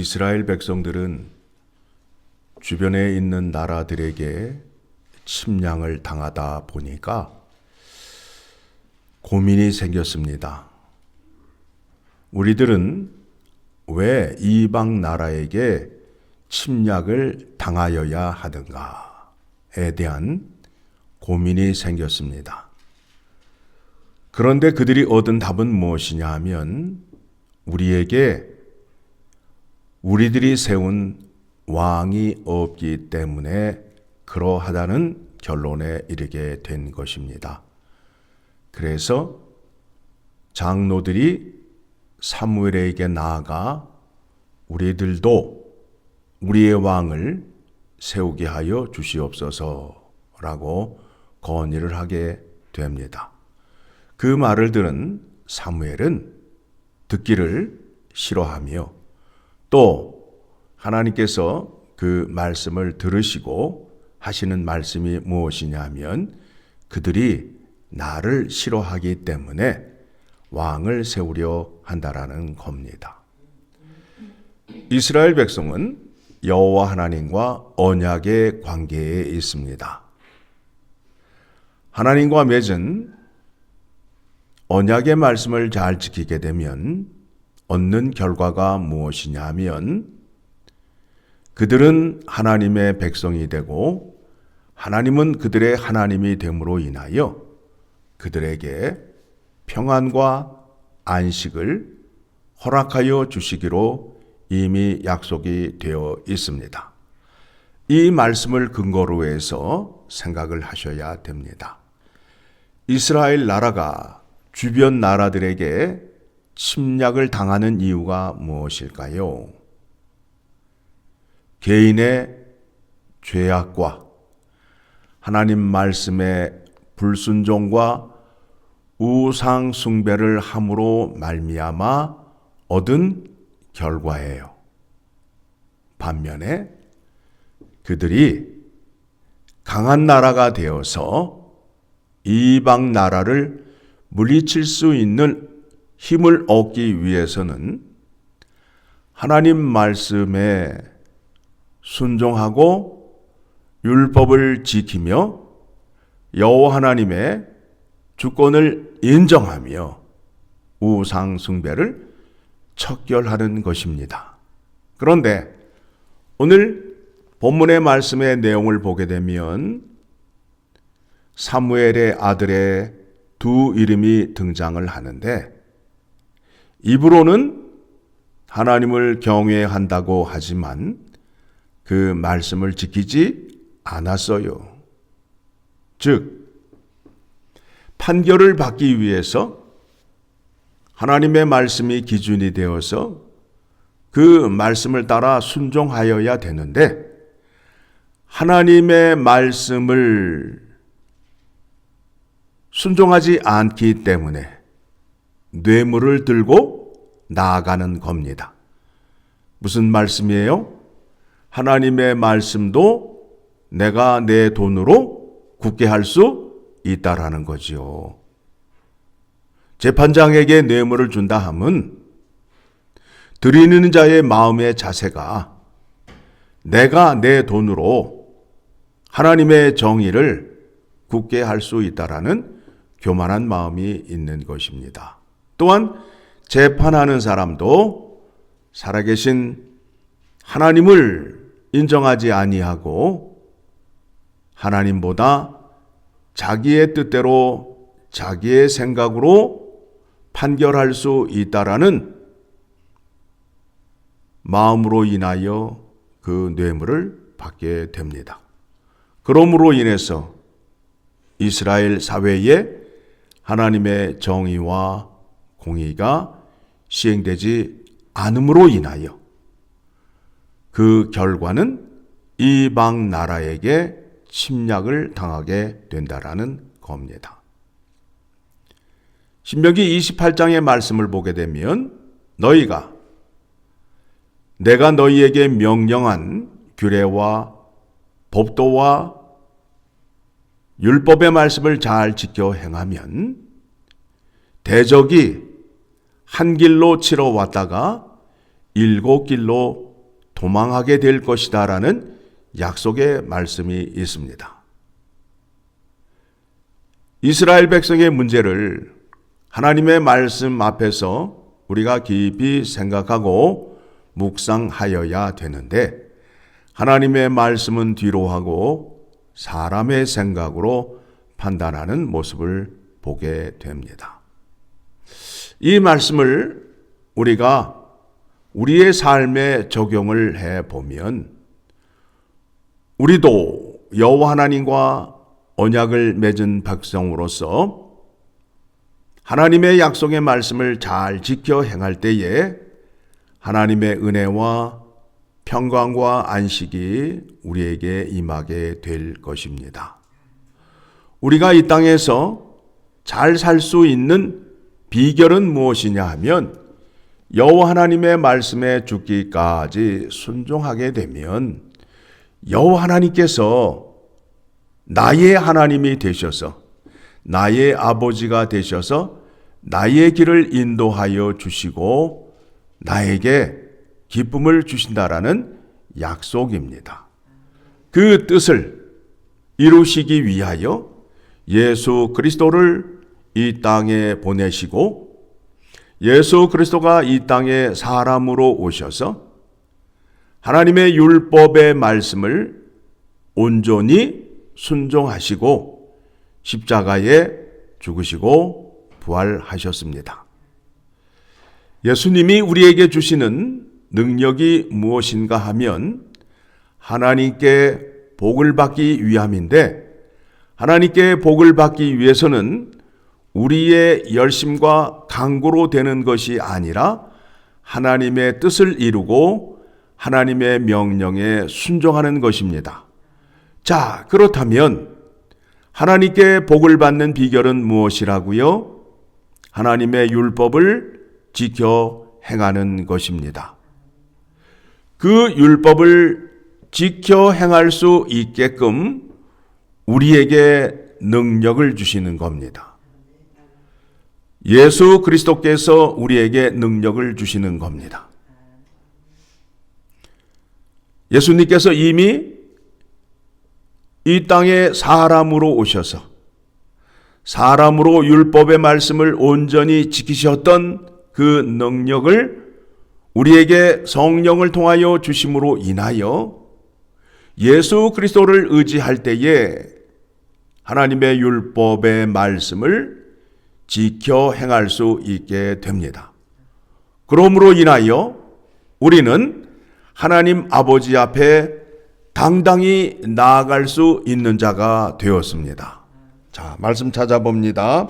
이스라엘 백성들은 주변에 있는 나라들에게 침략을 당하다 보니까 고민이 생겼습니다. 우리들은 왜 이방 나라에게 침략을 당하여야 하는가에 대한 고민이 생겼습니다. 그런데 그들이 얻은 답은 무엇이냐 하면 우리들이 세운 왕이 없기 때문에 그러하다는 결론에 이르게 된 것입니다. 그래서 장로들이 사무엘에게 나아가 우리들도 우리의 왕을 세우게 하여 주시옵소서라고 건의를 하게 됩니다. 그 말을 들은 사무엘은 듣기를 싫어하며 또 하나님께서 그 말씀을 들으시고 하시는 말씀이 무엇이냐 하면 그들이 나를 싫어하기 때문에 왕을 세우려 한다라는 겁니다. 이스라엘 백성은 여호와 하나님과 언약의 관계에 있습니다. 하나님과 맺은 언약의 말씀을 잘 지키게 되면 얻는 결과가 무엇이냐 하면 그들은 하나님의 백성이 되고 하나님은 그들의 하나님이 됨으로 인하여 그들에게 평안과 안식을 허락하여 주시기로 이미 약속이 되어 있습니다. 이 말씀을 근거로 해서 생각을 하셔야 됩니다. 이스라엘 나라가 주변 나라들에게 침략을 당하는 이유가 무엇일까요? 개인의 죄악과 하나님 말씀의 불순종과 우상 숭배를 함으로 말미암아 얻은 결과예요. 반면에 그들이 강한 나라가 되어서 이방 나라를 물리칠 수 있는 힘을 얻기 위해서는 하나님 말씀에 순종하고 율법을 지키며 여호와 하나님의 주권을 인정하며 우상 숭배를 척결하는 것입니다. 그런데 오늘 본문의 말씀의 내용을 보게 되면 사무엘의 아들의 두 이름이 등장을 하는데 입으로는 하나님을 경외한다고 하지만 그 말씀을 지키지 않았어요. 즉 판결을 받기 위해서 하나님의 말씀이 기준이 되어서 그 말씀을 따라 순종하여야 되는데 하나님의 말씀을 순종하지 않기 때문에 뇌물을 들고 나아가는 겁니다. 무슨 말씀이에요? 하나님의 말씀도 내가 내 돈으로 굳게 할 수 있다라는 거지요. 재판장에게 뇌물을 준다 함은 드리는 자의 마음의 자세가 내가 내 돈으로 하나님의 정의를 굳게 할 수 있다라는 교만한 마음이 있는 것입니다. 또한 재판하는 사람도 살아계신 하나님을 인정하지 아니하고 하나님보다 자기의 뜻대로 자기의 생각으로 판결할 수 있다라는 마음으로 인하여 그 뇌물을 받게 됩니다. 그러므로 인해서 이스라엘 사회에 하나님의 정의와 공의가 시행되지 않음으로 인하여 그 결과는 이방 나라에게 침략을 당하게 된다라는 겁니다. 신명기 28장의 말씀을 보게 되면 내가 너희에게 명령한 규례와 법도와 율법의 말씀을 잘 지켜 행하면 대적이 한 길로 치러 왔다가 7길로 도망하게 될 것이다 라는 약속의 말씀이 있습니다. 이스라엘 백성의 문제를 하나님의 말씀 앞에서 우리가 깊이 생각하고 묵상하여야 되는데, 하나님의 말씀은 뒤로 하고 사람의 생각으로 판단하는 모습을 보게 됩니다. 이 말씀을 우리가 우리의 삶에 적용을 해보면, 우리도 여호와 하나님과 언약을 맺은 백성으로서 하나님의 약속의 말씀을 잘 지켜 행할 때에 하나님의 은혜와 평강과 안식이 우리에게 임하게 될 것입니다. 우리가 이 땅에서 잘 살 수 있는 비결은 무엇이냐 하면, 여호와 하나님의 말씀에 죽기까지 순종하게 되면 여호와 하나님께서 나의 하나님이 되셔서, 나의 아버지가 되셔서 나의 길을 인도하여 주시고 나에게 기쁨을 주신다라는 약속입니다. 그 뜻을 이루시기 위하여 예수 그리스도를 이 땅에 보내시고, 예수 그리스도가 이 땅에 사람으로 오셔서 하나님의 율법의 말씀을 온전히 순종하시고 십자가에 죽으시고 부활하셨습니다. 예수님이 우리에게 주시는 능력이 무엇인가 하면 하나님께 복을 받기 위함인데, 하나님께 복을 받기 위해서는 우리의 열심과 강구로 되는 것이 아니라 하나님의 뜻을 이루고 하나님의 명령에 순종하는 것입니다. 자, 그렇다면 하나님께 복을 받는 비결은 무엇이라고요? 하나님의 율법을 지켜 행하는 것입니다. 그 율법을 지켜 행할 수 있게끔 우리에게 능력을 주시는 겁니다. 예수 그리스도께서 우리에게 능력을 주시는 겁니다. 예수님께서 이미 이 땅에 사람으로 오셔서 사람으로 율법의 말씀을 온전히 지키셨던 그 능력을 우리에게 성령을 통하여 주심으로 인하여 예수 그리스도를 의지할 때에 하나님의 율법의 말씀을 지켜 행할 수 있게 됩니다. 그러므로 인하여 우리는 하나님 아버지 앞에 당당히 나아갈 수 있는 자가 되었습니다. 자, 말씀 찾아봅니다.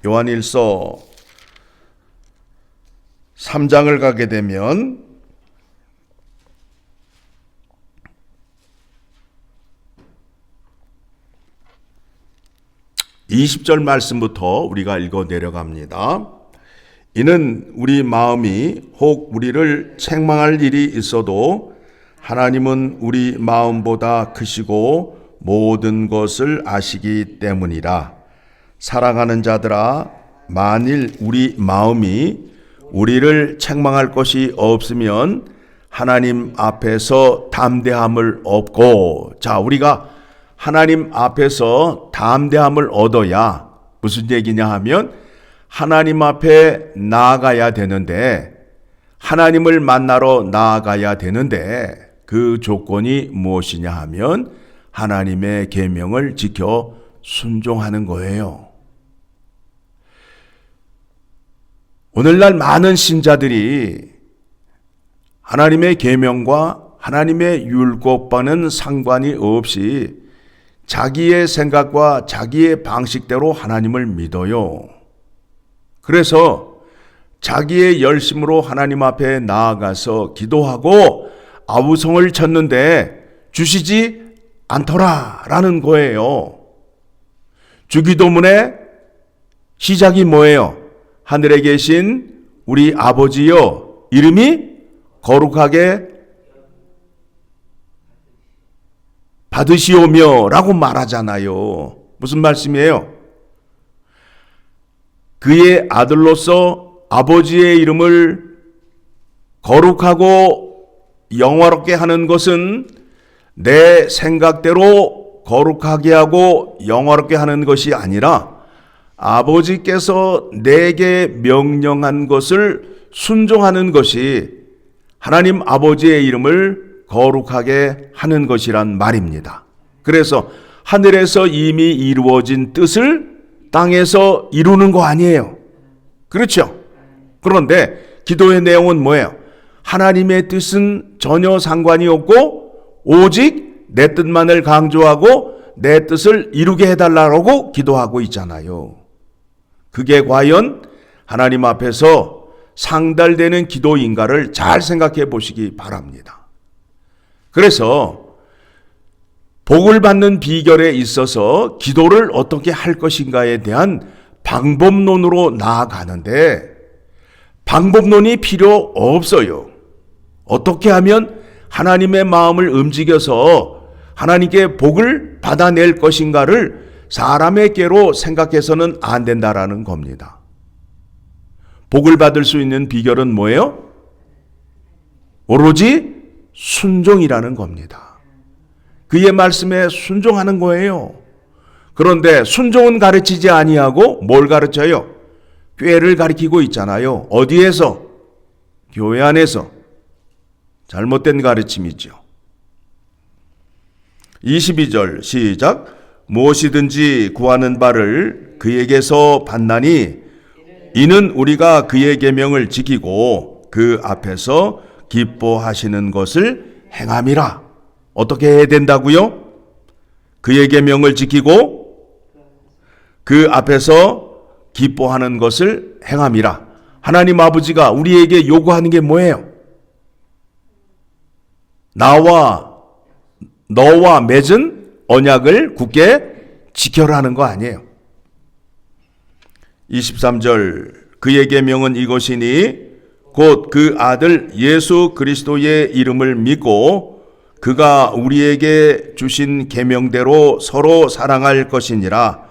요한일서 3장을 가게 되면 20절 말씀부터 우리가 읽어 내려갑니다. 이는 우리 마음이 혹 우리를 책망할 일이 있어도 하나님은 우리 마음보다 크시고 모든 것을 아시기 때문이라. 사랑하는 자들아, 만일 우리 마음이 우리를 책망할 것이 없으면 하나님 앞에서 담대함을 얻고, 자, 우리가 하나님 앞에서 담대함을 얻어야 무슨 얘기냐 하면 하나님 앞에 나아가야 되는데, 하나님을 만나러 나아가야 되는데 그 조건이 무엇이냐 하면 하나님의 계명을 지켜 순종하는 거예요. 오늘날 많은 신자들이 하나님의 계명과 하나님의 율법과는 상관이 없이 자기의 생각과 자기의 방식대로 하나님을 믿어요. 그래서 자기의 열심으로 하나님 앞에 나아가서 기도하고 아우성을 쳤는데 주시지 않더라라는 거예요. 주기도문의 시작이 뭐예요? 하늘에 계신 우리 아버지여, 이름이 거룩하게 받으시오며 라고 말하잖아요. 무슨 말씀이에요? 그의 아들로서 아버지의 이름을 거룩하고 영화롭게 하는 것은 내 생각대로 거룩하게 하고 영화롭게 하는 것이 아니라 아버지께서 내게 명령한 것을 순종하는 것이 하나님 아버지의 이름을 거룩하게 하는 것이란 말입니다. 그래서 하늘에서 이미 이루어진 뜻을 땅에서 이루는 거 아니에요. 그렇죠? 그런데 기도의 내용은 뭐예요? 하나님의 뜻은 전혀 상관이 없고 오직 내 뜻만을 강조하고 내 뜻을 이루게 해달라고 기도하고 있잖아요. 그게 과연 하나님 앞에서 상달되는 기도인가를 잘 생각해 보시기 바랍니다. 그래서 복을 받는 비결에 있어서 기도를 어떻게 할 것인가에 대한 방법론으로 나아가는데 방법론이 필요 없어요. 어떻게 하면 하나님의 마음을 움직여서 하나님께 복을 받아낼 것인가를 사람의 꾀로 생각해서는 안 된다라는 겁니다. 복을 받을 수 있는 비결은 뭐예요? 오로지 순종이라는 겁니다. 그의 말씀에 순종하는 거예요. 그런데 순종은 가르치지 아니하고 뭘 가르쳐요? 꾀를 가르치고 있잖아요. 어디에서? 교회 안에서. 잘못된 가르침이죠. 22절 시작. 무엇이든지 구하는 바를 그에게서 받나니 이는 우리가 그의 계명을 지키고 그 앞에서 기뻐하시는 것을 행함이라. 어떻게 해야 된다고요? 그의 계명을 지키고 그 앞에서 기뻐하는 것을 행함이라. 하나님 아버지가 우리에게 요구하는 게 뭐예요? 너와 맺은 언약을 굳게 지켜라는 거 아니에요. 23절 그의 계명은 이것이니 곧 그 아들 예수 그리스도의 이름을 믿고 그가 우리에게 주신 계명대로 서로 사랑할 것이니라.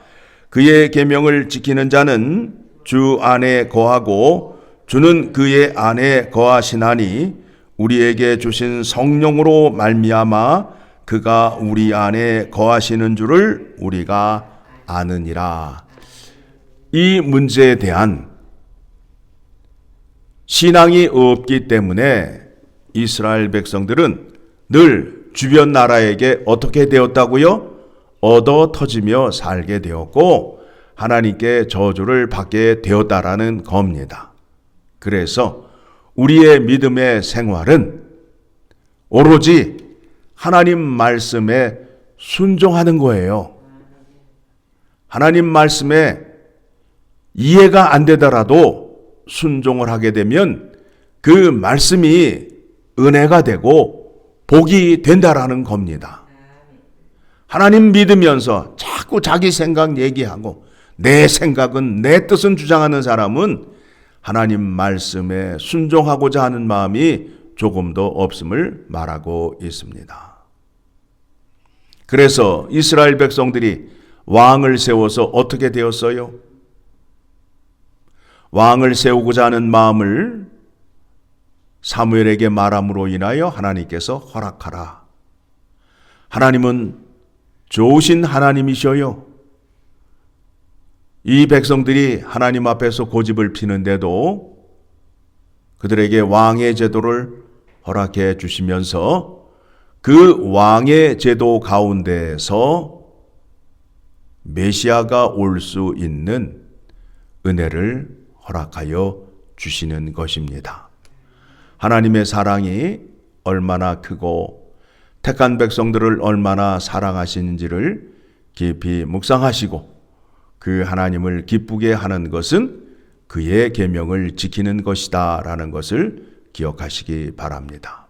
그의 계명을 지키는 자는 주 안에 거하고 주는 그의 안에 거하시나니 우리에게 주신 성령으로 말미암아 그가 우리 안에 거하시는 줄을 우리가 아느니라. 이 문제에 대한 신앙이 없기 때문에 이스라엘 백성들은 늘 주변 나라에게 어떻게 되었다고요? 얻어 터지며 살게 되었고 하나님께 저주를 받게 되었다라는 겁니다. 그래서 우리의 믿음의 생활은 오로지 하나님 말씀에 순종하는 거예요. 하나님 말씀에 이해가 안 되더라도 순종을 하게 되면 그 말씀이 은혜가 되고 복이 된다라는 겁니다. 하나님 믿으면서 자꾸 자기 생각 얘기하고 내 생각은 내 뜻은 주장하는 사람은 하나님 말씀에 순종하고자 하는 마음이 조금도 없음을 말하고 있습니다. 그래서 이스라엘 백성들이 왕을 세워서 어떻게 되었어요? 왕을 세우고자 하는 마음을 사무엘에게 말함으로 인하여 하나님께서 허락하라. 하나님은 좋으신 하나님이셔요. 이 백성들이 하나님 앞에서 고집을 피는데도 그들에게 왕의 제도를 허락해 주시면서 그 왕의 제도 가운데서 메시아가 올 수 있는 은혜를 허락하여 주시는 것입니다. 하나님의 사랑이 얼마나 크고 택한 백성들을 얼마나 사랑하시는지를 깊이 묵상하시고 그 하나님을 기쁘게 하는 것은 그의 계명을 지키는 것이다 라는 것을 기억하시기 바랍니다.